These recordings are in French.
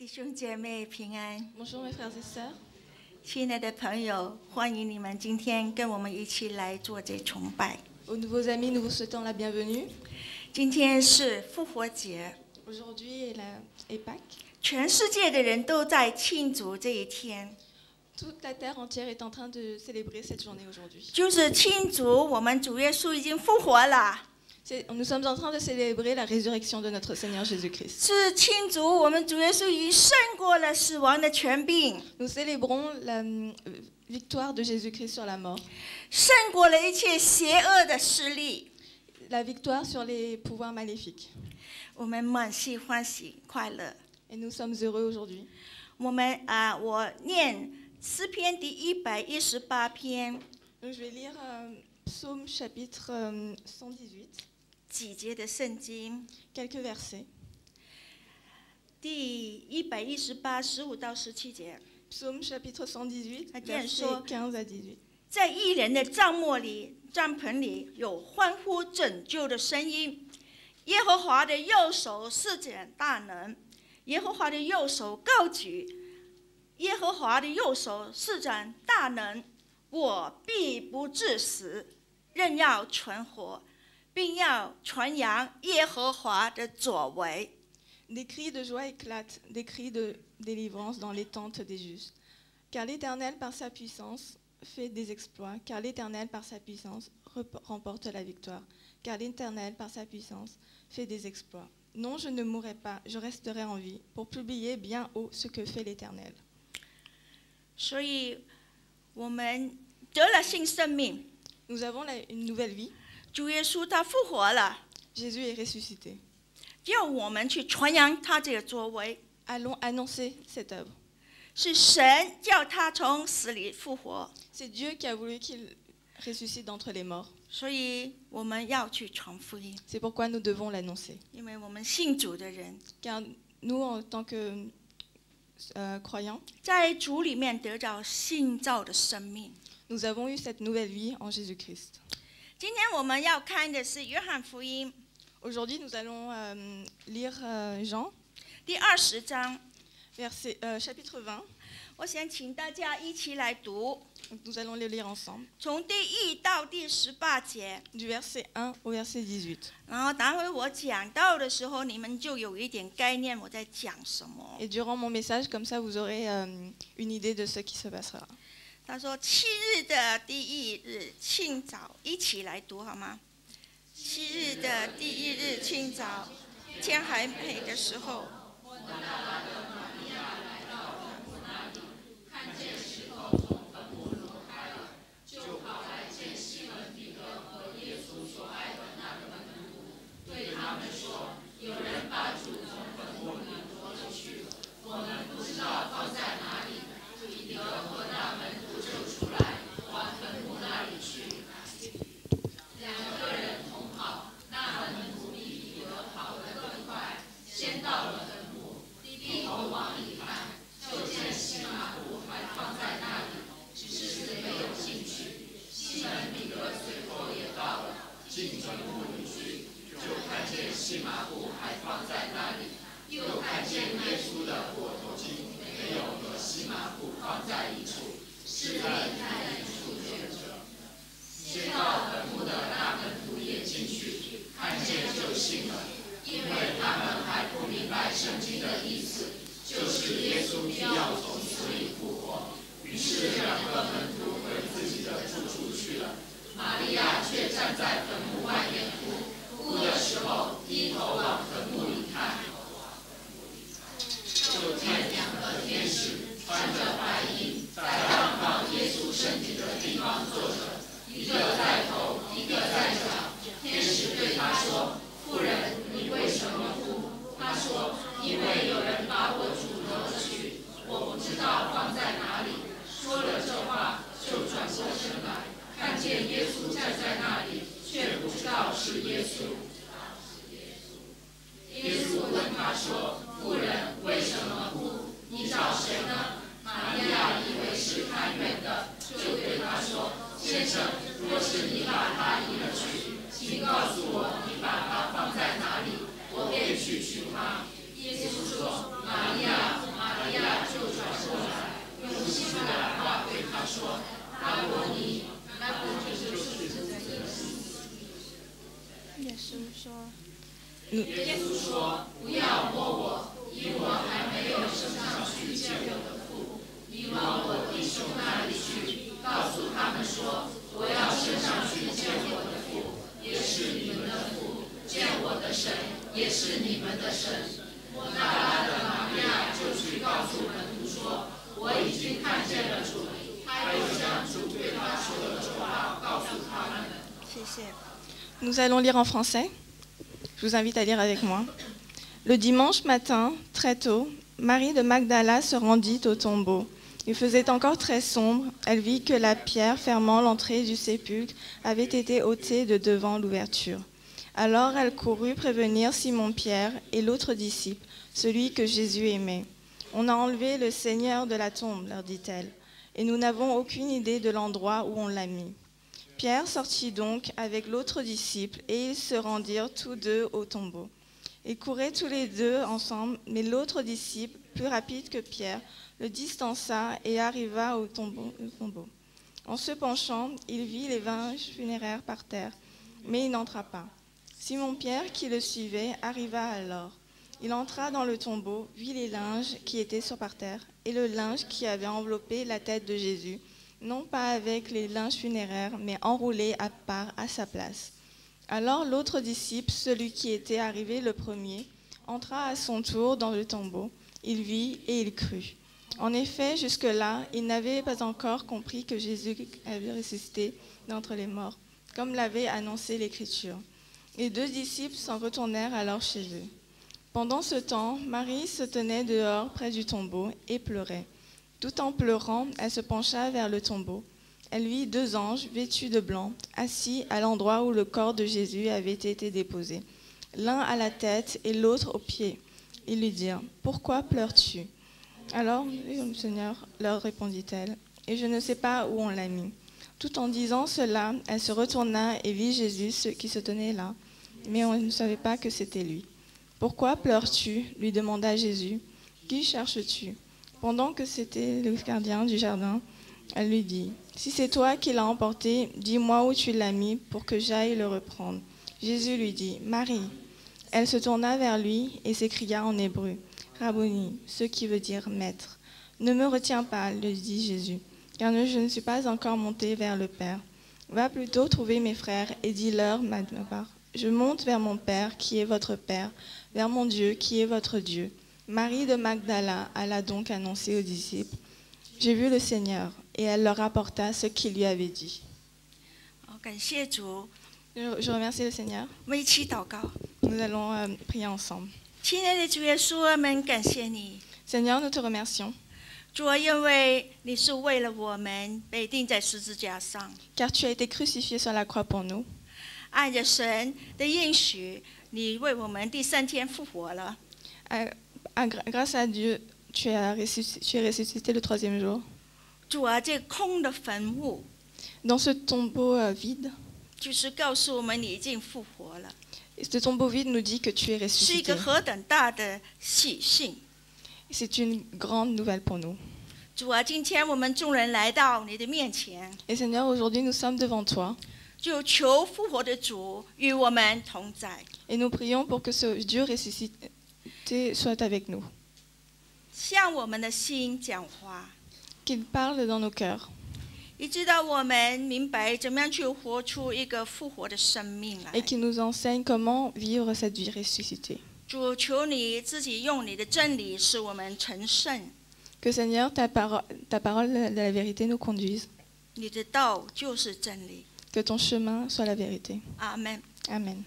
弟兄姐妹平安。 Bonjour mes frères et sœurs. 亲爱的朋友，欢迎你们今天跟我们一起来做这崇拜。 Aux nouveaux amis, nous vous souhaitons la bienvenue. 今天是复活节， Aujourd'hui est Pâques. 全世界的人都在庆祝这一天， Toute la terre entière est en train de célébrer cette journée aujourd'hui. 就是庆祝我们主耶稣已经复活了， Nous sommes en train de célébrer la résurrection de notre Seigneur Jésus-Christ. 是庆祝我们主耶稣已经胜过了死亡的权柄， Nous célébrons la victoire de Jésus-Christ sur la mort, 胜过了一切邪恶的势力。 la victoire sur les pouvoirs maléfiques. 我们满心欢喜快乐。 Et nous sommes heureux aujourd'hui. 我念诗篇第118篇。 Donc, je vais lire Psaume chapitre 118, 几节的圣经， quelques versets. 第118:15到17节， Psaume chapitre 118, Ah, tiens, versets so- 15 à 18. 在义人的帐篷里有欢呼拯救的声音。耶和华的右手施展大能，耶和华的右手高举，耶和华的右手施展大能，我必不致死，仍要存活，并要传扬耶和华的作为。 Des cris de joie éclatent, des cris de délivrance dans les tentes des justes. Car l'Éternel, par sa puissance, fait des exploits. Car l'Éternel, par sa puissance, remporte la victoire. Car l'Éternel, par sa puissance, fait des exploits. Non, je ne mourrai pas, je resterai en vie, pour publier bien haut ce que fait l'Éternel. 所以，我们得了新生命， Nous avons une nouvelle vie. 主耶稣他复活了， Jésus est ressuscité. 叫我们去传扬他这个作为。 Allons annoncer cette œuvre. 是神叫他从死里复活， C'est Dieu qui a voulu qu'il ressuscite d'entre les morts. 所以我们要去传福音， C'est pourquoi nous devons l'annoncer. 因为我们信主的人 Car nous, en tant que croyants, 在主里面得到新造的生命。 nous avons eu cette nouvelle vie en Jésus-Christ. 今天我们要看的是约翰福音 Aujourd'hui, nous allons lire Jean, 第20章， chapitre 20. 我想请大家一起来读， Donc, nous allons les lire ensemble, 从第1到第18节。 du verset 1 au verset 18. 然后待会我讲到的时候，你们就有一点概念我在讲什么。 Et durant mon message, comme ça, vous aurez une idée de ce qui se passera. 他说7日的第1日清早，一起来读好吗？7日的第1日清早，天还黑的时候，去取他。耶稣说：“玛利亚。”耶稣说，谢谢。 Nous allons lire en français. Je vous invite à lire avec moi. Le dimanche matin, très tôt, Marie de Magdala se rendit au tombeau. Il faisait encore très sombre. Elle vit que la pierre fermant l'entrée du sépulcre avait été ôtée de devant l'ouverture. Alors elle courut prévenir Simon-Pierre et l'autre disciple, celui que Jésus aimait. « On a enlevé le Seigneur de la tombe, leur dit-elle, et nous n'avons aucune idée de l'endroit où on l'a mis. » Pierre sortit donc avec l'autre disciple et ils se rendirent tous deux au tombeau. Ils couraient tous les deux ensemble, mais l'autre disciple, plus rapide que Pierre, le distança et arriva au tombeau. En se penchant, il vit les linges funéraires par terre, mais il n'entra pas. Simon-Pierre, qui le suivait, arriva alors. Il entra dans le tombeau, vit les linges qui étaient par terre et le linge qui avait enveloppé la tête de Jésus, non pas avec les linges funéraires, mais enroulé à part à sa place. Alors l'autre disciple, celui qui était arrivé le premier, entra à son tour dans le tombeau. Il vit et il crut. En effet, jusque-là, il n'avait pas encore compris que Jésus avait ressuscité d'entre les morts, comme l'avait annoncé l'Écriture. Les deux disciples s'en retournèrent alors chez eux. Pendant ce temps, Marie se tenait dehors près du tombeau et pleurait. Tout en pleurant, elle se pencha vers le tombeau. Elle vit deux anges vêtus de blanc, assis à l'endroit où le corps de Jésus avait été déposé, l'un à la tête et l'autre aux pieds. Ils lui dirent : « Pourquoi pleures-tu ? » Alors, « Seigneur, leur répondit-elle, et je ne sais pas où on l'a mis. » Tout en disant cela, elle se retourna et vit Jésus qui se tenait là, mais on ne savait pas que c'était lui. « Pourquoi pleures-tu ? » lui demanda Jésus. « Qui cherches-tu ? » Pendant que c'était le gardien du jardin, elle lui dit : « Si c'est toi qui l'as emporté, dis-moi où tu l'as mis pour que j'aille le reprendre. » Jésus lui dit : « Marie. » Elle se tourna vers lui et s'écria en hébreu : « Rabboni », ce qui veut dire maître. « Ne me retiens pas, lui dit Jésus, car je ne suis pas encore monté vers le Père. Va plutôt trouver mes frères et dis-leur ma part. Je monte vers mon Père qui est votre Père, vers mon Dieu qui est votre Dieu. » Marie de Magdala alla donc annoncer aux disciples : « J'ai vu le Seigneur. » Et elle leur rapporta ce qu'il lui avait dit. 好，感谢主， Je remercie le Seigneur. 我们一起祷告。 Nous allons prier ensemble. 亲爱的主耶稣，我们感谢你， Seigneur, nous te remercions, 主啊，因为你是为了我们被钉在十字架上， car tu as été crucifié sur la croix pour nous. 按着神的应许，你为我们第三天复活了。 Grâce à Dieu, tu es ressuscité le troisième jour. 主啊，这空的坟墓， Dans ce tombeau vide, 就是告诉我们你已经复活了， ce tombeau vide nous dit que tu es 是一 ressuscité. 个何等大的喜讯！ C'est une grande nouvelle pour nous. 主啊，今天我们众人来到你的面前， Et Seigneur, aujourd'hui, nous sommes devant toi. 就求复活的主与我们同在， Et nous prions pour que ce Dieu ressuscité soit avec nous. 向我们的心讲话， Qu'il parle dans nos cœurs. 以直到我们明白怎么样去活出一个复活的生命来 Et。qu'il nous enseigne comment vivre cette vie ressuscitée. 主，求你自己用你的真理使我们成圣， Que Seigneur, ta parole de la vérité nous conduise. 你的道就是真理。 Que ton chemin soit la vérité. 阿门。 Amen.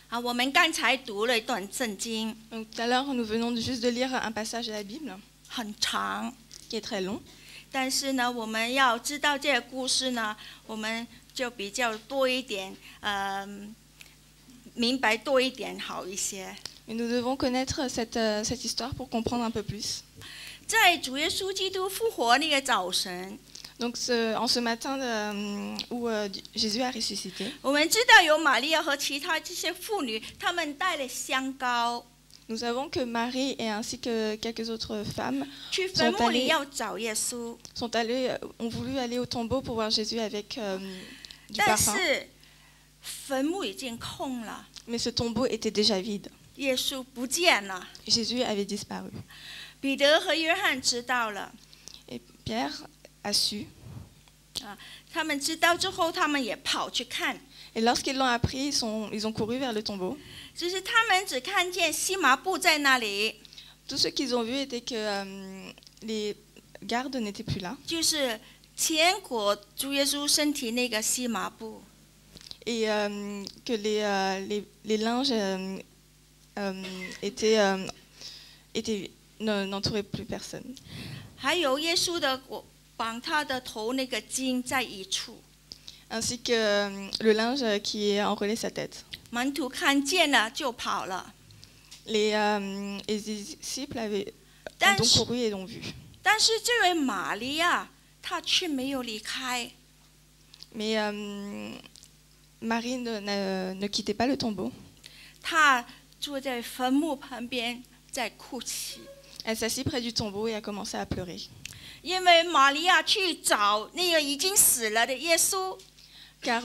好，我们刚才读了一段圣经， Donc, tout à l'heure, nous venons juste de lire un passage de la Bible 很长， qui est très long. 但是呢，我们要知道这个故事呢，我们就比较多一点，明白多一点好一些。 Et nous devons connaître cette histoire pour comprendre un peu plus. 在主耶稣基督复活那个早晨， Donc, en ce matin où Jésus a ressuscité, 我们知道有玛利亚和其他这些妇女，她们带了香膏 nous savons que Marie et ainsi que quelques autres femmes 去坟墓里要找耶稣， ont voulu aller au tombeau pour voir Jésus avec du 但 parfum. 是坟坟墓已经空了， Mais ce tombeau était déjà vide. 耶稣不见了。 Jésus avait disparu. 彼得和约翰知道了， Et Pierre a su. 他们知道之后，他们也跑去看。 Et lorsqu'ils l'ont appris, ils ont couru vers le tombeau. 只是他们只看见细麻布在那里， Tout ce qu'ils ont vu était que les gardes n'étaient plus là. 就是前裹主耶稣身体那个细麻布。 Et que les linges n'entouraient plus personne. 还有耶稣的绑他的头那个巾在一处， Ainsi que le linge qui enroulait sa tête. 门徒看见了就跑了。 Les disciples ont 但 donc 是 couru et l'ont vu. 但是这位玛利亚，她却没有离开， Mais Marie ne quittait pas le tombeau. 她坐在坟墓旁边在哭泣， Elle s'assit près du tombeau et a commencé à pleurer. 因为玛利亚去找那个已经死了的耶稣， Car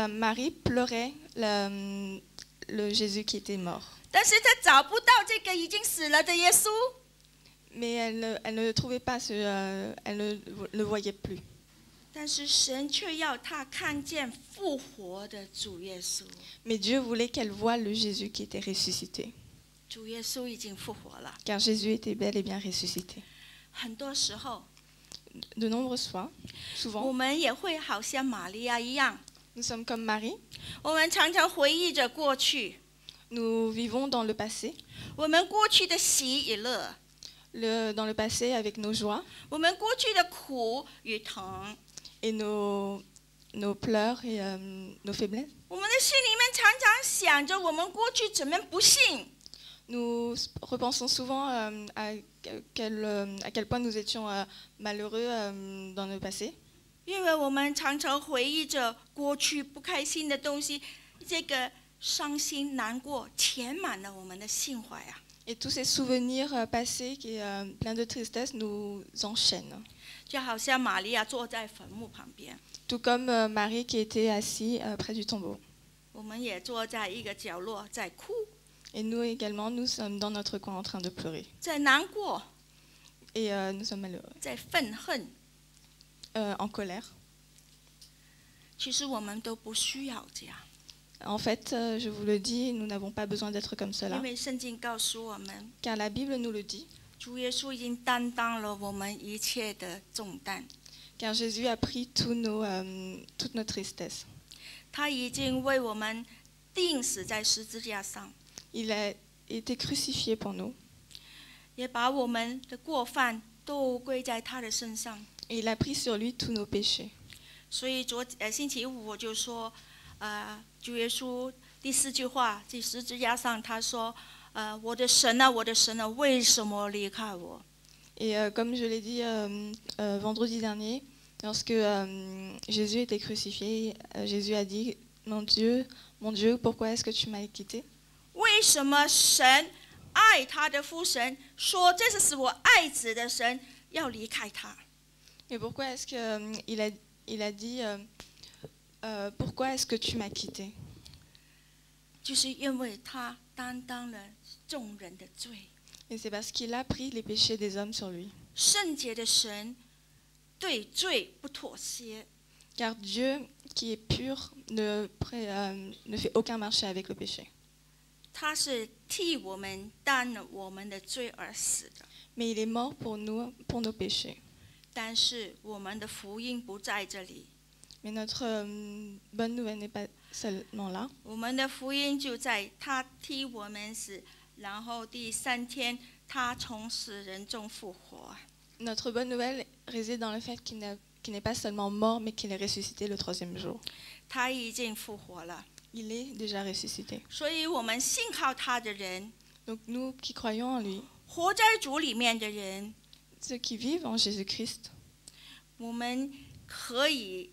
Marie pleurait le Jésus qui était mort. 但是她找不到这个已经死了的耶稣。 Mais elle ne trouvait pas, elle ne le voyait plus. 但是神却要她看见复活的主耶稣， Mais Dieu voulait qu'elle voie le Jésus qui était ressuscité. 主耶稣已经复活了。 Car Jésus était bel et bien ressuscité. 很多时候， De nombreuses fois, 我 souvent, 们也会好像玛利亚一样， nous sommes comme Marie. 我们常常回忆着过去， Nous vivons dans le passé. 我们过去的喜与乐， Dans le passé avec nos joies 我们过去的苦与疼， et nos pleurs et nos faiblesses. 我们的心里面常常想着我们过去怎么不幸， Nous repensons souvent à quel point nous étions malheureux dans le passé. 因为我们常常回忆着过去不开心的东西，这个伤心难过填满了我们的心怀啊。 Et tous ces souvenirs passés qui pleins de tristesse nous enchaînent. 就好像玛利亚坐在坟墓旁边， Tout comme Marie qui était assise près du tombeau. 我们也坐在一个角落在哭， Et nous également, nous sommes dans notre coin en train de pleurer. 在难过， Et nous sommes malheureux, 在愤恨。 en colère. 其实我们都不需要这样， En fait, je vous le dis, nous n'avons pas besoin d'être comme 因 cela. 为圣经告诉我们， Car la Bible nous le dit. 主耶稣已经担当了我们一切的重担， Car Jésus a pris toute notre tristesse. 他已经为我们钉死在十字架上， Il a été crucifié pour nous. 也把我们的过犯都归在他的身上。 Et il a pris sur lui tous nos péchés. 所以星期五我就说，主耶稣第4句话，在十字架上他说，我的神啊，我的神啊，为什么离开我？ Et comme je l'ai dit vendredi dernier, lorsque Jésus était crucifié, Jésus a dit, mon Dieu, pourquoi est-ce que tu m'as quitté? 为什么神爱他的父神说这是使我爱子的神要离开他？ Mais pourquoi est-ce qu'il a dit, pourquoi est-ce que tu m'as quitté? 就是因为他担当了众人的罪。 Et c'est parce qu'il a pris les péchés des hommes sur lui. 圣洁的神对罪不妥协， Car Dieu, qui est pur, ne fait aucun marché avec le péché. 他是替我们担了我们的罪而死的。 Mais il est mort pour nous, pour nos péchés. 但是我们的福音不在这里， Mais notre bonne nouvelle n'est pas seulement là. 我们的福音就在他替我们死，然后第3天他从死人中复活。 Notre bonne nouvelle réside dans le fait qu'il n'est pas seulement mort, mais qu'il est ressuscité le 3e jour. 他已经复活了， Il est déjà ressuscité. 所以我们信靠他的人， Donc nous qui croyons en lui, 活在主里面的人， ceux qui vivent en Jésus-Christ, 我们可以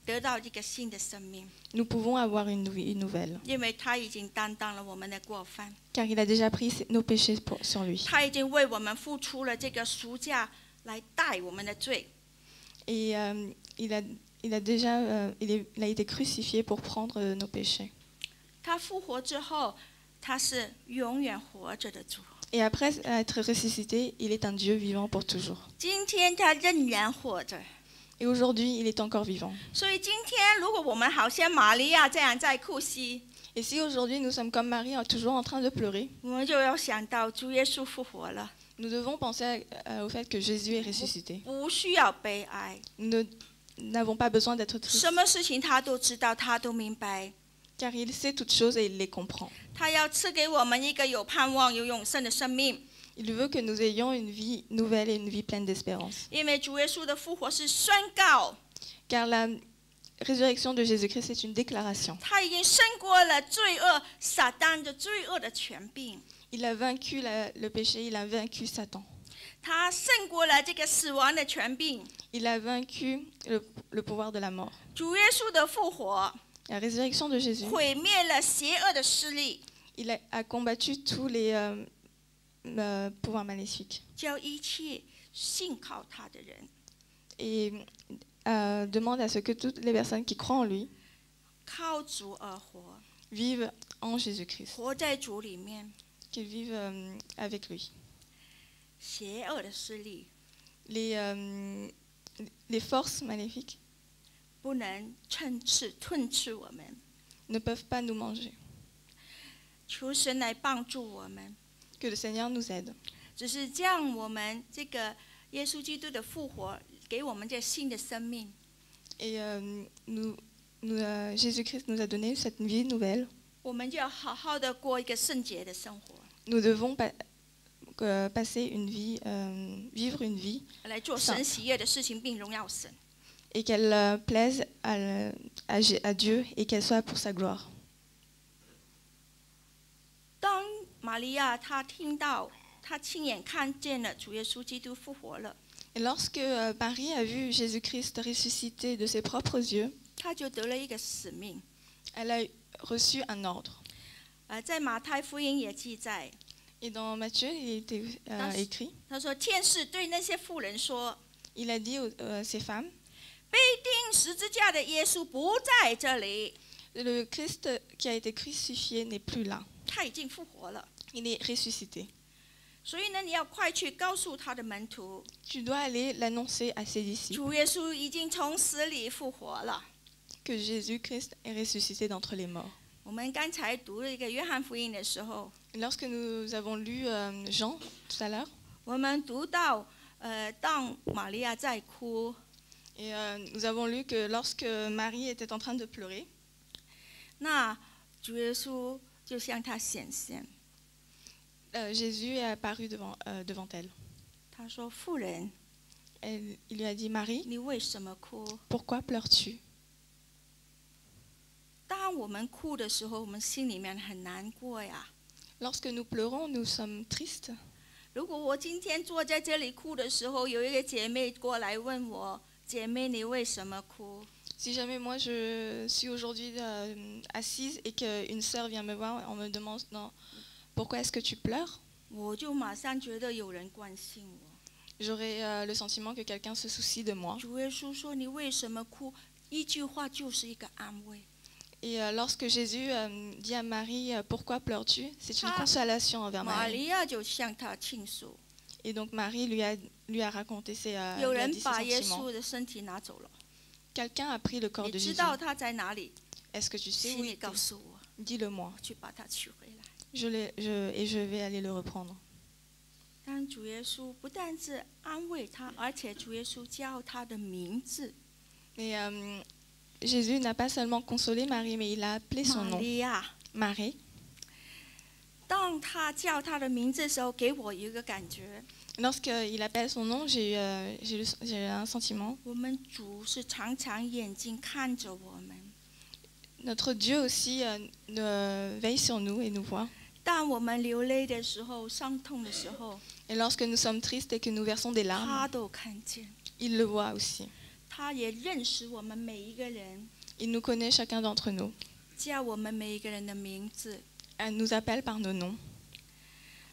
得到一个新的生命， nous pouvons avoir une vie nouvelle. 因为他已经担当了我们的过犯， Car il a déjà pris nos péchés sur lui. 他已经为我们付出了这个赎价来代我们的罪。 Et il a été crucifié pour prendre nos péchés. 他复活之后，他是永远活着的主。 Et après être ressuscité, il est un Dieu vivant pour toujours. 今天他仍然活着， Et aujourd'hui, il est encore vivant. 所以今天如果我们好像玛利亚这样在哭泣， Et si aujourd'hui nous sommes comme Marie, toujours en train de pleurer, 我们就要想到主耶稣复活了， nous devons penser au fait que Jésus est ressuscité. 不需要悲哀， Nous n'avons pas besoin d'être tristes, 什么事情他都知道，他都明白。 car il sait toutes choses et il les comprend. 他要赐给我们一个有盼望、有永生的生命， Il veut que nous ayons une vie nouvelle et une vie pleine d'espérance. 因为主耶稣的复活是宣告， Car la résurrection de Jésus-Christ est une déclaration. 他已经胜过了罪恶、撒旦的罪恶的权柄， Il a vaincu le péché, il a vaincu Satan. 他胜过了这个死亡的权柄。 Il a vaincu le pouvoir de la mort. 主耶稣的复活 La résurrection de Jésus, 毁灭了邪恶的势力， il a combattu tous les pouvoirs maléfiques 叫一切信靠他的人 et demande à ce que toutes les personnes qui croient en lui 靠主而活， vivent en Jésus-Christ, 活在主里面。 qu'ils vivent avec lui. 邪恶的势力 Les forces maléfiques 不能吞吃我们， ne peuvent pas nous manger. 求神来帮助我们。 Que le Seigneur nous aide. 只是将我们这个耶稣基督的复活给我们这新的生命， Et Jésus-Christ nous a donné cette vie nouvelle. 我们就要好好的过一个圣洁的生活， Nous devons passer une vie, vivre une vie 来做神喜悦的事情，并荣耀神。 et qu'elle plaise à Dieu et qu'elle soit pour sa gloire. 当玛利亚她听到，她亲眼看见了主耶稣基督复活了， Et lorsque Marie a vu Jésus-Christ ressuscité de ses propres yeux, 她就得了一个使命。 elle a reçu un ordre. 在马太福音也记载， Et dans Matthieu, il était écrit, 他说天使对那些妇人说， il a dit à ces femmes, 被钉十字架的耶稣不在这里， le Christ qui a été crucifié n'est plus là. 他已经复活了。 Il est ressuscité. 所以呢，你要快去告诉他的门徒， Tu dois aller l'annoncer à ses disciples 主耶稣已经从死里复活了。 que Jésus-Christ est ressuscité d'entre les morts. 我们刚才读了一个约翰福音的时候， Lorsque nous avons lu Jean tout à l'heure, 我们读到，当玛利亚在哭， et nous avons lu que lorsque Marie était en train de pleurer, 那主耶稣就向她显现， Jésus est apparu devant elle. 他说：“妇人， Il lui a dit, Marie, 你为什么哭？” pourquoi pleures-tu? 当我们哭的时候，我们心里面很难过呀。 Lorsque nous pleurons, nous sommes tristes. 如果我今天坐在这里哭的时候，有一个姐妹过来问我：“姐妹，你为什么哭？” Si jamais moi je suis aujourd'hui assise et qu'une sœur vient me voir, on me demande pourquoi est-ce que tu pleures, 我就马上觉得有人关心我。 j'aurai le sentiment que quelqu'un se soucie de moi. 主耶稣说：“你为什么哭？”一句话就是一个安慰。 Et lorsque Jésus dit à Marie, pourquoi pleures-tu? C'est une consolation envers 玛 Marie. 利亚就向他倾诉， Et donc Marie lui a raconté ses 有 lui a 人 dit ses 把耶 sentiments. 稣的身体拿走了， Quelqu'un a pris le corps 你 de 知 Jésus. 道他在哪里？ Est-ce que tu sais 请 où 你 il 告 est? 诉我， Dis-le-moi. 去把他取回来。 Et je vais aller le reprendre. 但主耶稣不但是安慰他，而且主耶稣叫他的名字 Et Jésus n'a pas seulement consolé Marie, mais il a appelé son 玛 nom. 利亚。 Marie. 当他叫他的名字的时候，给我一个感觉， Lorsqu'il appelle son nom, j'ai eu un sentiment. 我们主是常常眼睛看着我们。 Notre Dieu aussi veille sur nous et nous voit. 当我们流泪的时候、伤痛的时候， Et lorsque nous sommes tristes et que nous versons des 他 larmes, 都看见， il le voit aussi. 他也认识我们每一个人， Il nous connaît chacun d'entre nous. 叫我们每一个人的名字。 Elle nous appelle par nos noms.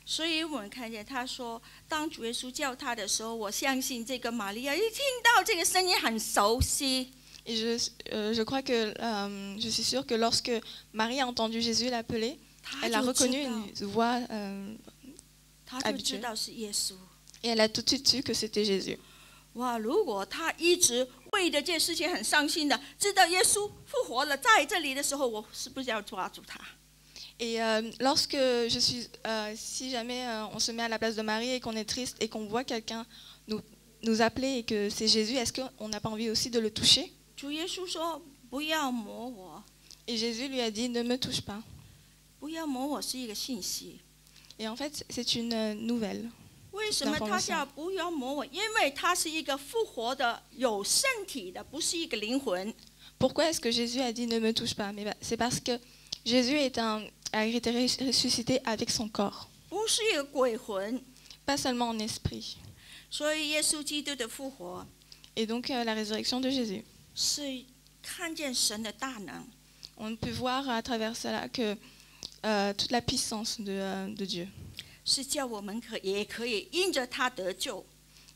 所以我们看见他说，当主耶稣叫他的时候，我相信这个玛利亚一听到这个声音很熟悉。Et je crois que, je suis sûre que lorsque Marie a entendu Jésus l'appeler, 她 elle a 就 reconnu 知道， une voix 她就知道是耶稣。 et elle a tout de suite su que c'était Jésus. 哇！如果她一直为这件事情很伤心的，知道耶稣复活了在这里的时候，我是不是要抓住他？ Et lorsque si jamais on se met à la place de Marie et qu'on est triste et qu'on voit quelqu'un nous appeler et que c'est Jésus, est-ce qu'on n'a pas envie aussi de le toucher? 主耶稣说：“不要摸我， Et Jésus lui a dit, ne me touche pas. 不要摸我”是一个信息。 Et en fait, c'est une nouvelle. 为什么他叫不要摸我？因为他是一个复活的、有身体的，不是一个灵魂。 Pourquoi est-ce que Jésus a dit ne me touche pas? Mais c'est parce que Jésus a été ressuscité avec son corps, 不是一个鬼魂。 pas seulement en esprit. 所以耶稣基督的复活 Et donc la résurrection de Jésus. 是看见神的大能， On peut voir à travers cela que toute la puissance de Dieu 是叫我们也可以因着他得救。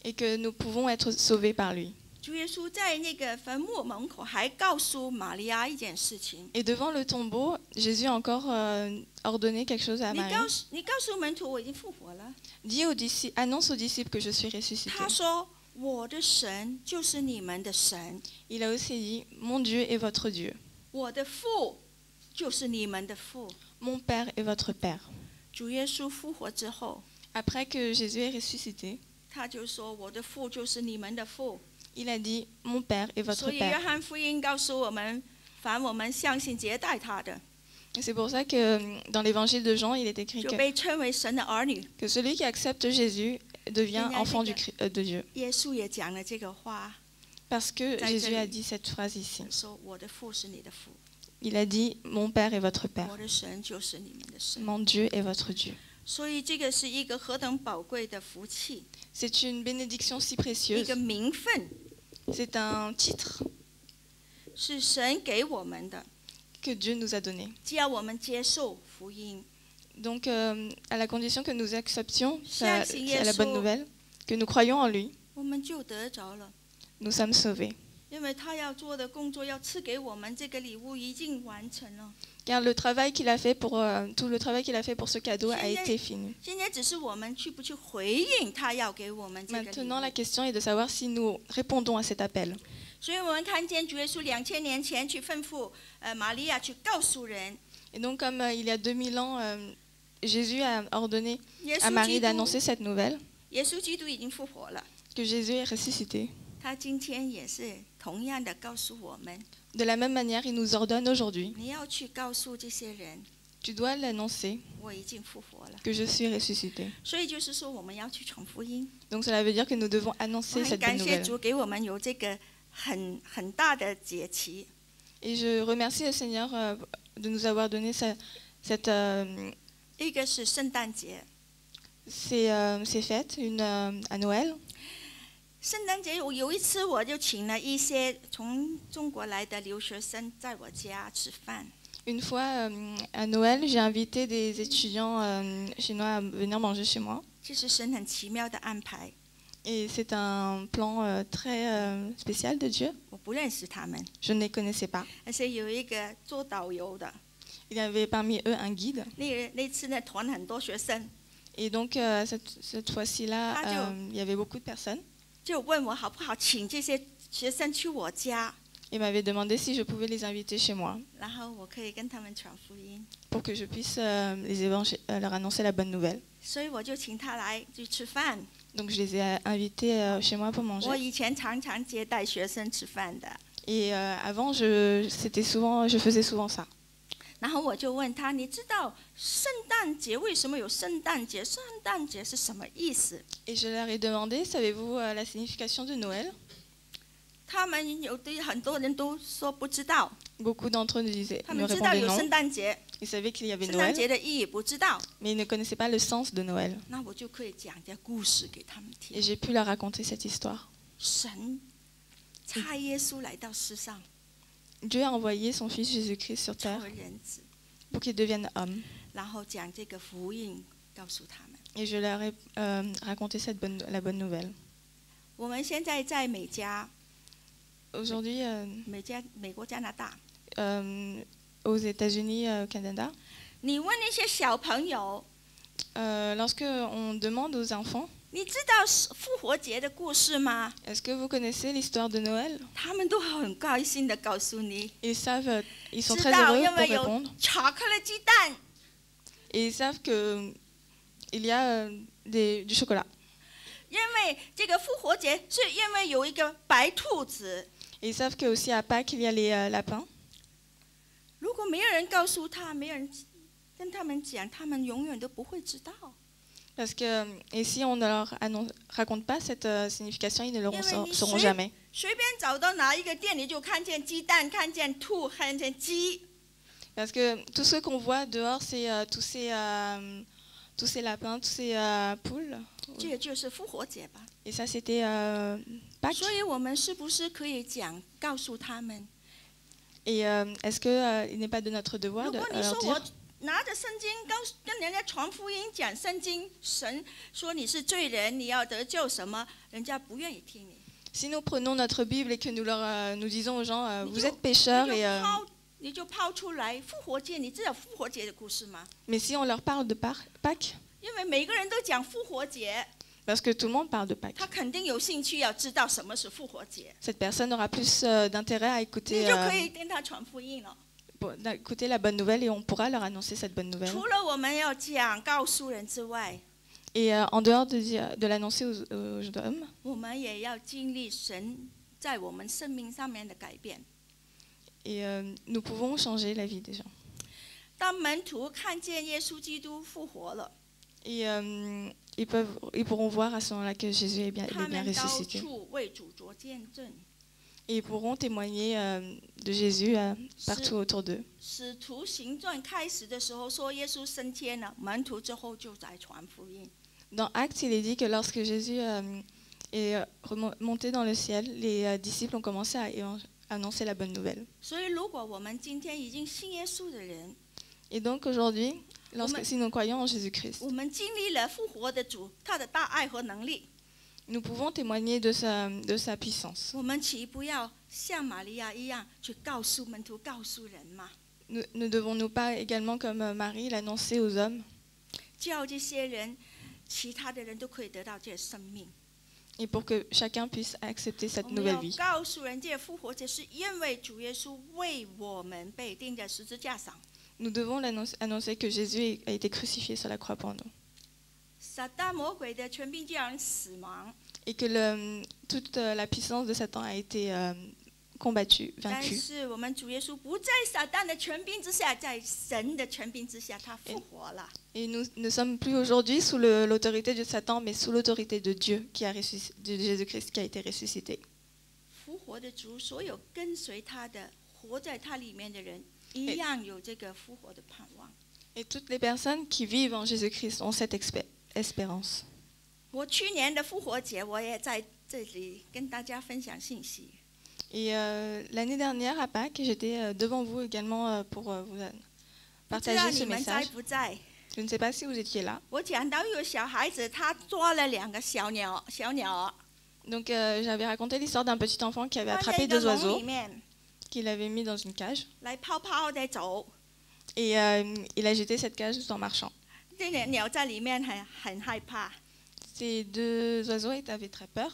et que nous pouvons être sauvés par lui. 主耶稣在那个坟墓门口还告诉玛利亚一件事情。 Et devant le tombeau, Jésus a encore ordonné quelque chose à 你 Marie. 告诉门徒我已经复活了。 Annonce aux disciples que je suis ressuscité. 他说：“我的神就是你们的神， Il a aussi dit, mon Dieu est votre Dieu, 我的父就是你们的父。 mon Père est votre Père. » 主耶稣复活之后， Après que Jésus est ressuscité, 他就说：“我的父就是你们的父。 il a dit, mon Père est » votre 所以约 Père. 翰福音告诉我们，凡我们相信接待他的， Et c'est pour ça que dans l'évangile de Jean, il est écrit 就被称为神的儿女。 que celui qui accepte Jésus devient enfant de Dieu. 耶稣也讲了这个话， Parce que Jésus a dit cette phrase ici. 说：“我的父是你的父， Il a dit, mon Père est votre Père, 我的神就是你们的神。” mon Dieu est votre Dieu. 所以这个是一个何等宝贵的福气， C'est une bénédiction si 一 précieuse. 个名分， C'est un titre 是神给我们的， que Dieu nous a donné. 只要我们接受福音， Donc, à la condition que nous acceptions相信耶稣。 la bonne nouvelle, que nous croyons en lui, 我们就得着了。 nous sommes sauvés. 因为他要做的工作，要赐给我们这个礼物已经完成了。 Car le travail qu'il a fait pour tout le travail qu'il a fait pour ce cadeau a été fini. 现在只是我们去不去回应他要给我们这个礼 Maintenant, la 物。 question est de savoir si nous répondons à cet appel. 所以我们看见主耶稣2000年前去吩咐玛利亚去告诉人， Et donc, comme il y a 2000 ans, Jésus a ordonné 耶 à 稣 Marie 基督， d'annoncer cette nouvelle, 耶稣基督已经复活了。 que Jésus est ressuscité. 他今天也是同样的告诉我们， De la même manière, il nous ordonne aujourd'hui, 你要去告诉这些人， tu dois l'annoncer 我已经复活了。 que je suis ressuscité. 所以就是说，我们要去传福音。 Donc cela veut dire que nous devons 我 annoncer 很 cette bonne 感谢 nouvelle. 主给我们有这个很大的节期。 Et je remercie le Seigneur de nous avoir donné ces 一个是圣诞节， fêtes, une à Noël. 圣诞节我有一次我就请了一些从中国来的留学生在我家吃饭。 Une fois à Noël, j'ai invité des étudiants chinois à venir manger chez moi. 这是神很奇妙的安排， Et c'est un plan très spécial de Dieu. 我不认识他们， Je ne les connaissais pas. 而且有一个做导游的。 Il y avait parmi eux un guide. 那次呢，团很多学生， Et donc cette fois-ci-là, il y avait beaucoup de personnes. 就问我好不好请这些学生去我家， Ils m'avaient demandé si je pouvais les inviter chez moi 然后我可以跟他们传福音。 pour que je puisse leur annoncer la bonne nouvelle. 所以我就请他来去吃饭。 Donc je les ai invités chez moi pour 我 manger. 以前常常接待学生吃饭的， Et avant, je faisais souvent ça. 然后我就问他：“你知道圣诞节为什么有圣诞节？圣诞节是什么意思 Et je leur ai demandé, savez-vous la signification de Noël? ?» 他们很多人都说不知道， Beaucoup d'entre eux nous 他们知道 répondaient 有 non. 圣诞节， Ils savaient qu'il y avait 圣诞 Noël, 节的意义不知道。 mais ils ne connaissaient pas le sens de Noël. 那我就可以讲这故事给他们 Et 听。 j'ai pu leur raconter cette histoire. 神差耶稣来到世上， Dieu a envoyé son Fils Jésus-Christ sur 成 terre 为人子， pour qu'il devienne homme. 然后讲这个福音告诉他们。 Et je leur ai raconté la bonne nouvelle. 我们现在在美加， Aujourd'hui, 美国、加拿大， aux États-Unis, au Canada, 你问那些小朋友， lorsque on demande aux enfants, 你知道复活节的故事吗？ est-ce que vous connaissez l'histoire de Noël? 他们都很高兴的告诉你， Ils savent, ils sont 知 très 道 heureux 因 pour 为有 répondre. 巧克力鸡蛋， Et ils savent qu'il y a du chocolat. 因为这个复活节是因为有一个白兔子。 Et ils savent qu'aussi à Pâques, il y a les lapins. 如果没有人告诉他，没有人跟他们讲，他们永远都不会知道。 Parce que, et si on ne leur raconte pas cette signification, ils ne le Eh ben, sauront jamais. 随便找到哪一个店，你就看见鸡蛋，看见兔，看见鸡。 Parce que tout ce qu'on voit dehors, c'est tous ces lapins, tous ces poules. 这就是复活节吧。 Et ça, c'était Pâques. 所以我们是不是可以告诉他们？ Et est-ce qu'il n'est pas de notre devoir 如 de 果你 leur 说我 dire 拿着圣经跟人家传福音讲圣经，神说你是罪人，你要得救什么，人家不愿意听你。 Si nous prenons notre Bible et que nous disons aux gens, vous êtes 你 pécheurs, 就 et, 你就抛出来复活节，你知道复活节的故事吗？ mais si on leur parle de Pâques, 因为每个人都讲复活节， parce que tout le monde parle de Pâques, 他肯定有兴趣要知道什么是复活节， cette personne aura plus d'intérêt à 你 écouter, 就可以跟他传福音了。 écouter la bonne nouvelle et on pourra leur annoncer cette bonne nouvelle. 除了我们要告诉人之外， Et en dehors de l'annoncer aux hommes, 我们也要经历神在我们生命上面的改变。 et nous pouvons changer la vie des gens. 当门徒看见耶稣基督复活了， Et ils pourront voir à ce moment-là que Jésus est 他 bien 们到 ressuscité. 处为主作见证。 Et ils pourront témoigner de Jésus partout autour d'eux. 使徒行传开始的时候说耶稣升天了，门徒之后就在传福音。 Dans Actes, il est dit que lorsque Jésus est monté dans le ciel, les disciples ont commencé à annoncer la bonne nouvelle. 所以，如果我们今天已经信耶稣的人， Et donc aujourd'hui, si nous croyons en Jésus-Christ, 我们经历了复活的主他的大爱和能力， nous pouvons témoigner de sa puissance. 我们岂不要像玛利亚一样去告诉门徒、告诉人吗？ Ne devons-nous pas également, comme Marie, l'annoncer aux hommes 叫这些人，其他的人都可以得到这生命。 et pour que chacun puisse accepter 我 cette 们 nouvelle 要 vie? 告诉人，这复活节是因为主耶稣为我们被钉在十字架上。 Nous devons annoncer que Jésus a été crucifié sur la croix pour nous 撒旦魔鬼的权柄既然死亡， et que toute la puissance de Satan a été combattue, 但 vaincue. 是我们主耶稣不在撒旦的权柄之下，在神的权柄之下，他复活了。 Et nous ne sommes plus aujourd'hui sous l'autorité de Satan, mais sous l'autorité de Dieu, de Jésus-Christ qui a été ressuscité. 复活的主，所有跟随他的、活在他里面的人，一样有这个复活的盼望。 Et toutes les personnes qui vivent en Jésus-Christ ont cette espérance. 我去年的复活节，我也在这里跟大家分享信息。 Et l'année dernière, à Pâques, j'étais devant vous également pour vous 不知道 partager 你 ce 们在 message. 不在？ Je ne sais pas si vous étiez là. 我讲到有个小孩子，他抓了2个小鸟， Donc j'avais raconté l'histoire d'un petit enfant qui avait 放在 attrapé 一个 2笼里 oiseaux, 面， qu'il avait mis dans une cage, 来跑跑的走。 et il a jeté cette cage tout en marchant. 这个鸟在里面很害怕， Ces 2 oiseaux avaient très peur.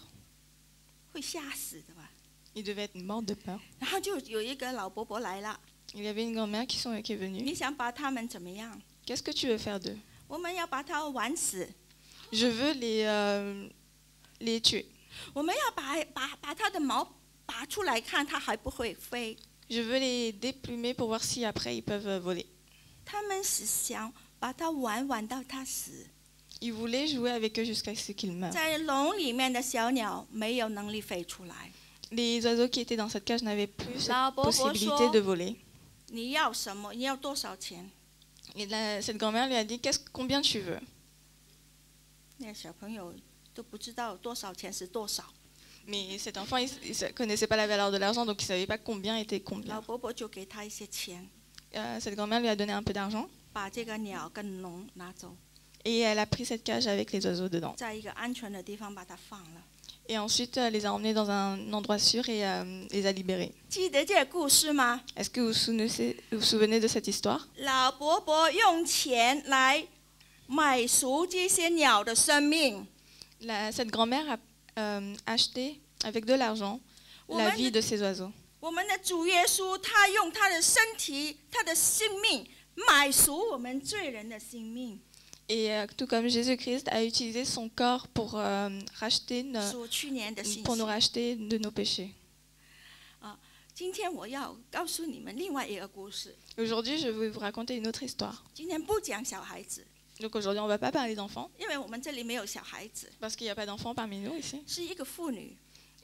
会吓死的吧？ Ils devaient être morts de peur. 然后就有一个老伯伯来了， Il y avait une grand-mère qui est venue. 你想把他们怎么样？ Qu'est-ce que tu veux faire d'eux? 我们要把它玩死， Je veux les tuer. 我们要把它的毛拔出来看，它还不会飞。 Je veux les déplumer pour voir si après ils peuvent voler. 他们是想把它玩到它死。 Ils voulaient jouer avec eux jusqu'à ce qu'ils meurent. 在笼里面的小鸟没有能力飞出来。 Les oiseaux qui étaient dans cette cage n'avaient plus cette 老伯伯 possibilité 说 de voler. 你要什么？你要多少钱？ Et là, cette grand-mère lui a dit combien tu veux? 那小朋友都不知道多少钱是多少。 Mais cet enfant, il ne connaissait pas la valeur de l'argent, donc il ne savait pas combien était 老 combien. 伯伯就给他一些钱， Cette grand-mère lui a donné un peu d'argent 把这个鸟跟笼拿走， et elle a pris cette cage avec les oiseaux dedans. 在一个安全的地方把它放了。Et ensuite, les a emmenés dans un endroit sûr et les a libérés. 记得这个故事吗？ Est-ce que vous vous souvenez de cette histoire? 老伯伯用钱来买赎这些鸟的生命。 Cette grand-mère a acheté avec de l'argent la vie de ces oiseaux. 我们的主耶稣，他用他的身体、他的性命买赎我们罪人的性命， Et tout comme Jésus-Christ a utilisé son corps pour, racheter 赎去年的信 pour nous 息。 racheter de nos péchés. 今天我要告诉你们另外一个故事。 Aujourd'hui, je vais vous raconter une autre histoire. 今天不讲小孩子， Donc aujourd'hui, on ne va pas parler d'enfants, 因为我们这里没有小孩子， parce qu'il n'y a pas d'enfants parmi nous ici. 是一个妇女。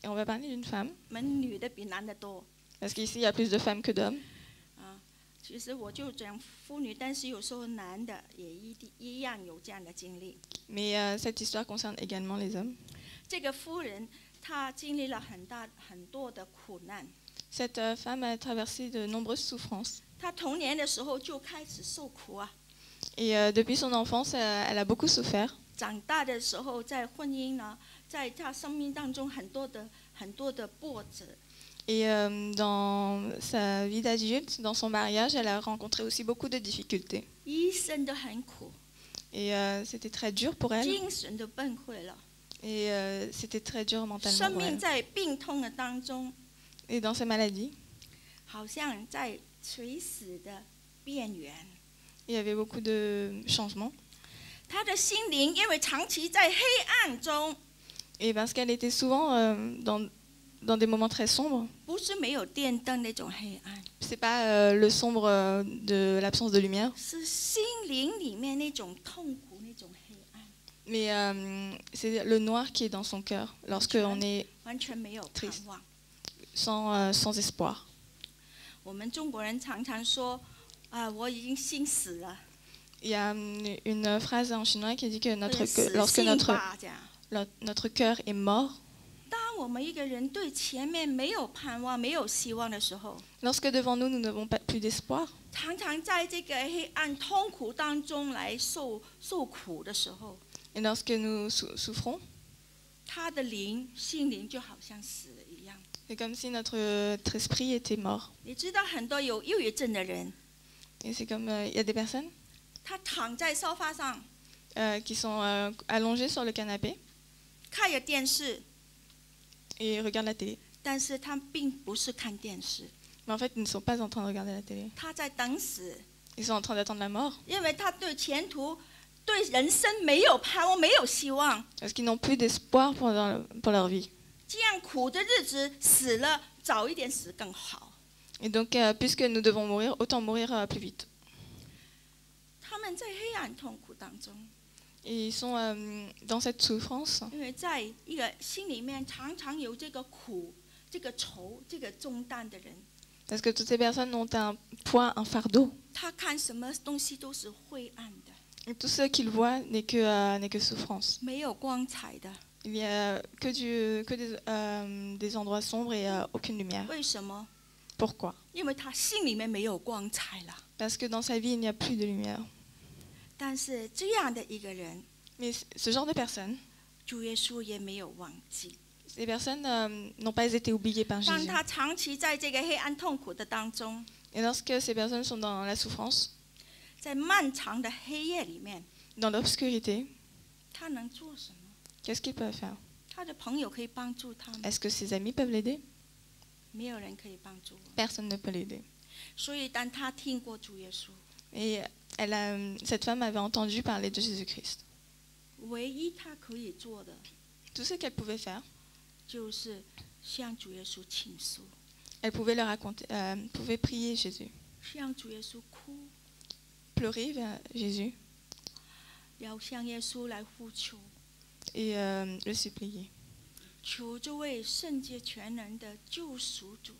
Et on va parler d'une femme, 我们女的比男的多 parce qu'ici, il y a plus de femmes que d'hommes. 啊。其实我就讲妇女，但是有时候男的也一样有这样的经历。 Mais cette histoire concerne également les hommes. 这个妇人她经历了很多的苦难， Cette femme a traversé de nombreuses souffrances. 她童年的时候就开始受苦啊。 Et depuis son enfance, elle a beaucoup souffert. 长大的时候，在婚姻呢，在她生命当中很多的波折。 Et dans sa vie d'adulte, dans son mariage, elle a rencontré aussi beaucoup de difficultés. 一生都很苦， Et c'était très dur pour elle. 精神都崩溃了， Et c'était très dur mentalement 生 pour 命 elle. 在病痛的当中， Et dans sa maladie, 好像在垂死的边缘。 il y avait beaucoup de changements. 她的心灵因为长期在黑暗中， Et parce qu'elle était souvent dans des moments très sombres. 不是没有电灯那种黑暗， C'est pas le sombre de l'absence de lumière, 是心灵里面那种痛苦、那种黑暗， mais c'est le noir qui est dans son cœur lorsque on est 完全没有盼望。 sans espoir. 我们中国人常常说：“啊，我已经心死了， Il y a une phrase en chinois qui dit que 或者死 lorsque 心吧。”这样。 notre cœur est mort, 当我们一个人对前面没有盼望、没有希望的时候， lorsque devant nous, nous n'avons pas plus d'espoir, 常常在这个黑暗痛苦当中来受苦的时候， et lorsque nous souffrons, 他的心灵就好像死了一样。 c'est comme si notre esprit était mort. 你知道很多有忧郁症的人， Et c'est comme, il y a des personnes 他躺在沙发上 qui sont allongées sur le canapé 看着电视， et regardent la télé. 但是他并不是看电视， Mais en fait, ils ne sont pas en train de regarder la télé. 他在等死， Ils sont en train d'attendre la mort 因为他对前途、对人生没有盼望、没有希望。 parce qu'ils n'ont plus d'espoir pour leur vie. 这样苦的日子死了，早一点死更好。 Et donc, puisque nous devons mourir, autant mourir plus vite. 他们在黑暗痛苦当中， Et ils sont dans cette souffrance 因为在一个心里面常常有这个苦、这个愁、这个重担的人， parce que toutes ces personnes ont un poids, un fardeau. 他看什么东西都是灰暗的， Et tout ce qu'ils voient n'est que souffrance. 没有光彩的。 Il n'y a que des endroits sombres et aucune lumière. 为什么？ Pourquoi? 因为他心里面没有光彩了。 Parce que dans sa vie, il n'y a plus de lumière. 但是这样的一个人， Mais ce genre de personnes, 主耶稣也没有忘记。 ces personnes n'ont pas été oubliées par 当 Jésus. 他长期在这个黑暗痛苦的当中， Et lorsque ces personnes sont dans la souffrance, 在漫长的黑夜里面， dans l'obscurité, 他能做什么？ qu'est-ce qu'ils peuvent faire? 他的朋友可以帮助他吗？ Est-ce que ses amis peuvent l'aider? 没有人可以帮助我。 Personne ne peut l'aider. 所以当他听过主耶稣， Et cette femme avait entendu parler de Jésus-Christ. 唯一他可以做的 Tout ce qu'elle pouvait faire, 就是向主耶稣倾诉， elle pouvait leur raconter, pouvait prier Jésus, 向主耶稣哭， pleurer vers Jésus 要向耶稣来呼求， et le supplier. 求这位圣洁全能的救赎主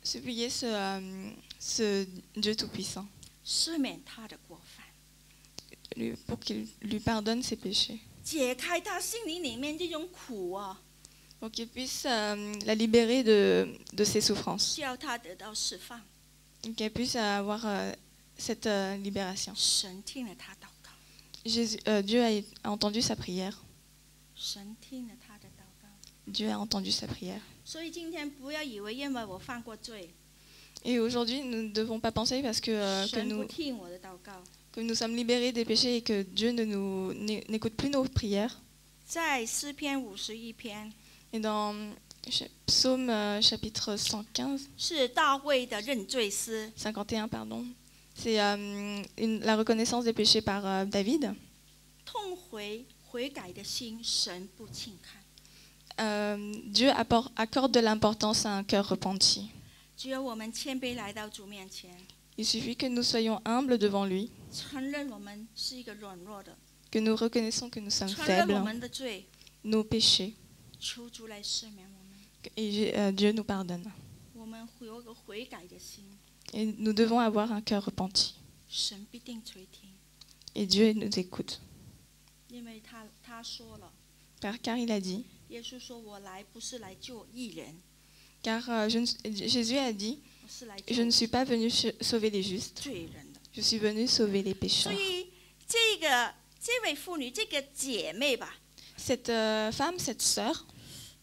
Supplier ce Dieu Tout-Puissant 赦免他的过犯， pour qu'il lui pardonne ses péchés, 解开他心灵里面这种苦啊， pour qu'il puisse la libérer de ses souffrances, 叫他得到释放。 et qu'elle puisse avoir cette libération. 神听了他祷告， Dieu a entendu sa prière, 神听了他的祷告， Dieu a entendu sa prière. 所以今天不要以为因为我犯过罪， Et aujourd'hui, nous ne devons pas penser parce que 神不听我的祷告。 nous sommes libérés des péchés et que Dieu n'écoute plus nos prières. 在诗篇51篇 Et dans Psaume chapitre 115, 是大卫的认罪诗， 51, pardon, c'est la reconnaissance des péchés par David. 痛悔改的心，神不轻看。 Dieu accorde de l'importance à un cœur repenti. 只有我们谦卑来到主面前， Il suffit que nous soyons humbles devant lui, 承认我们是一个软弱的， que nous reconnaissons que nous sommes 承认我 faibles, 们的罪， nos péchés, 求主来赦免我们。 et Dieu nous pardonne. 我们有个悔改的心， Et nous devons avoir un cœur repenti. 神必定垂听， Et Dieu nous écoute. 因为他说了， Car il a dit, 耶稣说：“我来不是来救义人， car Jésus a dit, 我是来 je 救 ne suis pas venu sauver les justes, 罪人的。” je suis venu sauver les 所 pécheurs. 以这位妇女，这个姐妹吧， Cette femme, cette sœur,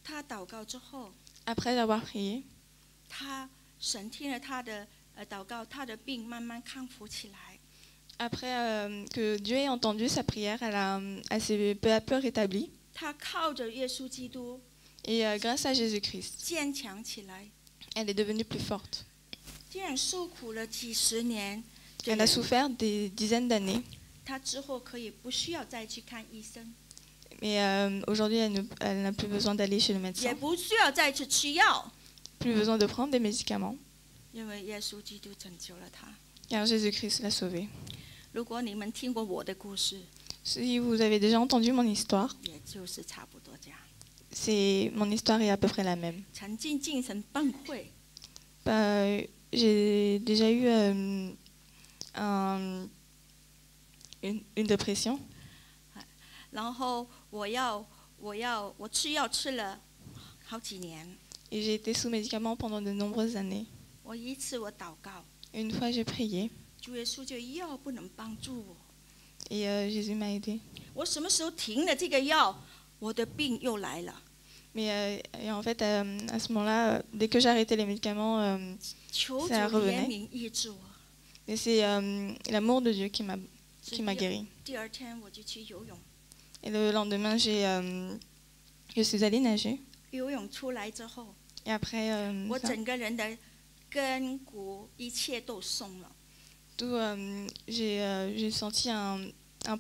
她祷告之后， après avoir prié, 神听了她的祷告，她的病慢慢康复起来。 après que Dieu ait entendu sa prière, elle s'est peu à peu rétablie. 她靠着耶稣基督 Et grâce à Jésus-Christ, 坚强起来。 elle est devenue plus forte. 这样受苦了几十年， Elle a souffert des dizaines d'années, 她之后可以不需要再去看医生， mais aujourd'hui, elle n'a plus besoin d'aller chez le 也 médecin, 不需要再去吃药， plus besoin de prendre des médicaments, 因为耶稣基督拯救了她。 car Jésus-Christ l'a sauvée. 如果你们听过我的故事， Si vous avez déjà entendu mon histoire, 也就是差不多这样。 mon histoire est à peu près la même. 曾经精神崩溃， J'ai déjà eu une dépression. 然后我吃药吃了好几年。 Et j'ai été sous médicaments pendant de nombreuses années. 我一次我祷告， Une fois, j'ai prié 主耶稣就药不能帮助我。 et Jésus m'a aidé. 我什么时候停了这个药，我的病又来了。 Mais et en fait, à ce moment-là, dès que j'ai arrêté les médicaments, 求主 ça revenait. 怜悯医治我。 Et c'est l'amour de Dieu qui m'a 所 qui 以 m'a guéri. 第二天我就去游泳， Et le lendemain, je suis allée nager. 游泳出来之后， Et après, 我 ça, 整个人的根骨一切都松了。 tout, j'ai senti un